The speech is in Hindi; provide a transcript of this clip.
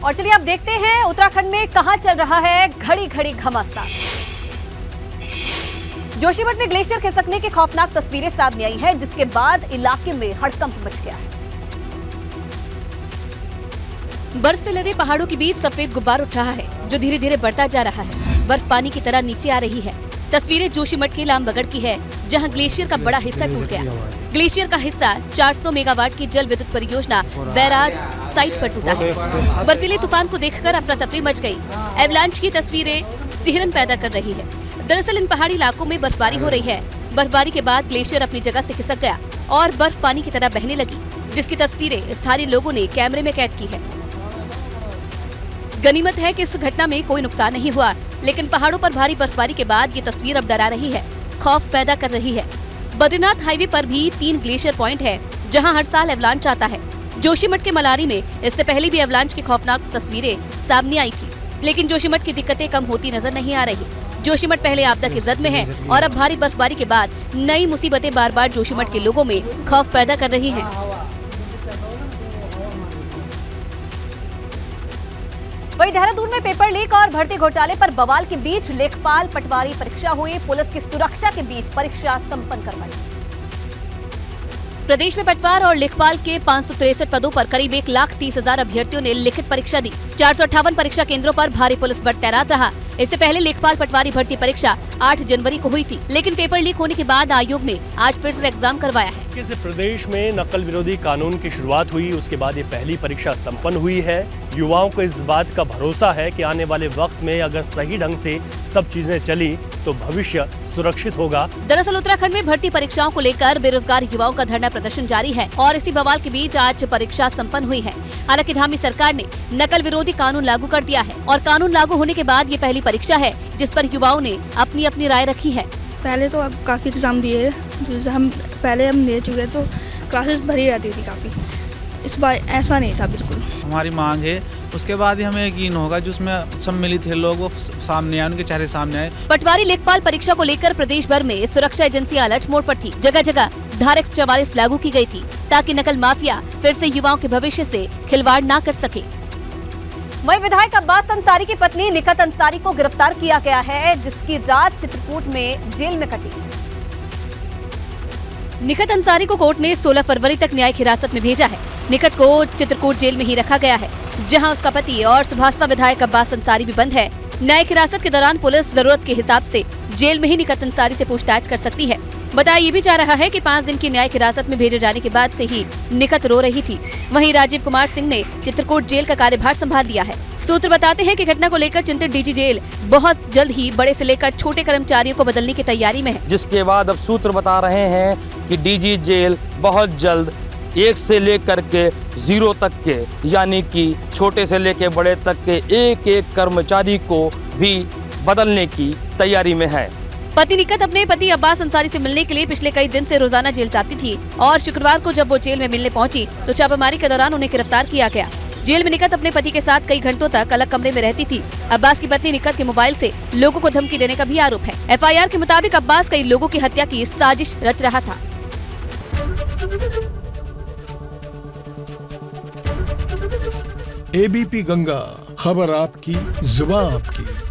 और चलिए अब देखते हैं उत्तराखंड में कहां चल रहा है घड़ी घड़ी घमासान। जोशीमठ में ग्लेशियर खिसकने की खौफनाक तस्वीरें सामने आई हैं, जिसके बाद इलाके में हड़कंप मच गया है। बर्फ से लदे पहाड़ों के बीच सफेद गुब्बार उठ रहा है, जो धीरे धीरे बढ़ता जा रहा है। बर्फ पानी की तरह नीचे आ रही है। तस्वीरें जोशीमठ के लामबगड़ की है, जहां ग्लेशियर का बड़ा हिस्सा टूट गया। ग्लेशियर का हिस्सा 400 मेगावाट की जल विद्युत परियोजना बैराज साइट पर टूटा है। बर्फीले तूफान को देखकर अफरा तफरी मच गई। एवलांच की तस्वीरें सिहरन पैदा कर रही है। दरअसल इन पहाड़ी इलाकों में बर्फबारी हो रही है। बर्फबारी के बाद ग्लेशियर अपनी जगह से खिसक गया और बर्फ पानी की तरह बहने लगी, जिसकी तस्वीरें स्थानीय लोगों ने कैमरे में कैद की है। गनीमत है कि इस घटना में कोई नुकसान नहीं हुआ, लेकिन पहाड़ों पर भारी बर्फबारी के बाद ये तस्वीर अब डरा रही है, खौफ पैदा कर रही है। बद्रीनाथ हाईवे पर भी 3 ग्लेशियर पॉइंट है, जहां हर साल एवलांच आता है। जोशीमठ के मलारी में इससे पहले भी एवलांच की खौफनाक तस्वीरें सामने आई थी, लेकिन जोशीमठ की दिक्कतें कम होती नजर नहीं आ रही। जोशीमठ पहले आपदा की जद में है और अब भारी बर्फबारी के बाद नई मुसीबतें बार बार जोशीमठ के लोगों में खौफ पैदा कर रही हैं। वहीं देहरादून में पेपर लीक और भर्ती घोटाले पर बवाल के बीच लेखपाल पटवारी परीक्षा हुई। पुलिस की सुरक्षा के बीच परीक्षा संपन्न करवाई। प्रदेश में पटवार और लेखपाल के 563 पदों पर करीब 1,30,000 अभ्यर्थियों ने लिखित परीक्षा दी। 458 परीक्षा केंद्रों पर भारी पुलिस बल तैनात रहा। इससे पहले लेखपाल पटवारी भर्ती परीक्षा 8 जनवरी को हुई थी, लेकिन पेपर लीक होने के बाद आयोग ने आज फिर से एग्जाम करवाया है। इस प्रदेश में नकल विरोधी कानून की शुरुआत हुई, उसके बाद ये पहली परीक्षा संपन्न हुई है। युवाओं को इस बात का भरोसा है कि आने वाले वक्त में अगर सही ढंग से सब चीजें चली तो भविष्य सुरक्षित होगा। दरअसल उत्तराखंड में भर्ती परीक्षाओं को लेकर बेरोजगार युवाओं का धरना प्रदर्शन जारी है और इसी बवाल के बीच आज परीक्षा संपन्न हुई है। हालांकि धामी सरकार ने नकल विरोधी कानून लागू कर दिया है और कानून लागू होने के बाद ये पहली परीक्षा है जिस पर युवाओं ने अपनी अपनी राय रखी है। पहले तो अब काफ़ी एग्ज़ाम दिए, हम दे चुके, तो क्लासेस भरी रहती थी काफ़ी। इस बार ऐसा नहीं था बिल्कुल। हमारी मांग है, उसके बाद ही हमें यकीन होगा जिसमें सम्मिलित है लोग वो सामने आए, उनके चेहरे सामने आए। पटवारी लेखपाल परीक्षा को लेकर प्रदेश भर में सुरक्षा एजेंसियां अलर्ट मोड पर थी। जगह जगह धारा 144 लागू की गई थी ताकि नकल माफिया फिर से युवाओं के भविष्य से खिलवाड़ न कर सके। वहीं विधायक अब्बास अंसारी की पत्नी निकत अंसारी को गिरफ्तार किया गया है, जिसकी रात चित्रकूट में जेल में कटी। निकत अंसारी को कोर्ट ने 16 फरवरी तक न्यायिक हिरासत में भेजा है। निकत को चित्रकूट जेल में ही रखा गया है, जहां उसका पति और सुभाषपा विधायक अब्बास अंसारी भी बंद है। न्यायिक हिरासत के दौरान पुलिस जरूरत के हिसाब से जेल में ही निकत अंसारी से पूछताछ कर सकती है। बताया ये भी जा रहा है कि 5 दिन की न्यायिक हिरासत में भेजे जाने के बाद से ही निकत रो रही थी। वहीं राजीव कुमार सिंह ने चित्रकूट जेल का कार्यभार संभाल लिया है। सूत्र बताते हैं कि घटना को लेकर चिंतित डीजी जेल बहुत जल्द ही बड़े से लेकर छोटे कर्मचारियों को बदलने की तैयारी में है। जिसके बाद अब सूत्र बता रहे हैं कि डीजी जेल बहुत जल्द 1 से लेकर के 0 तक के, यानी कि छोटे से लेकर बड़े तक के एक कर्मचारी को भी बदलने की तैयारी में है। पति निकत अपने पति अब्बास अंसारी से मिलने के लिए पिछले कई दिन से रोजाना जेल जाती थी और शुक्रवार को जब वो जेल में मिलने पहुंची तो छापेमारी के दौरान उन्हें गिरफ्तार किया गया। जेल में निकत अपने पति के साथ कई घंटों तक अलग कमरे में रहती थी। अब्बास की पत्नी निकत के मोबाइल से लोगों को धमकी देने का भी आरोप है। FIR के मुताबिक अब्बास कई लोगों की हत्या की साजिश रच रहा था। ABP गंगा, खबर आपकी, जुबान आपकी।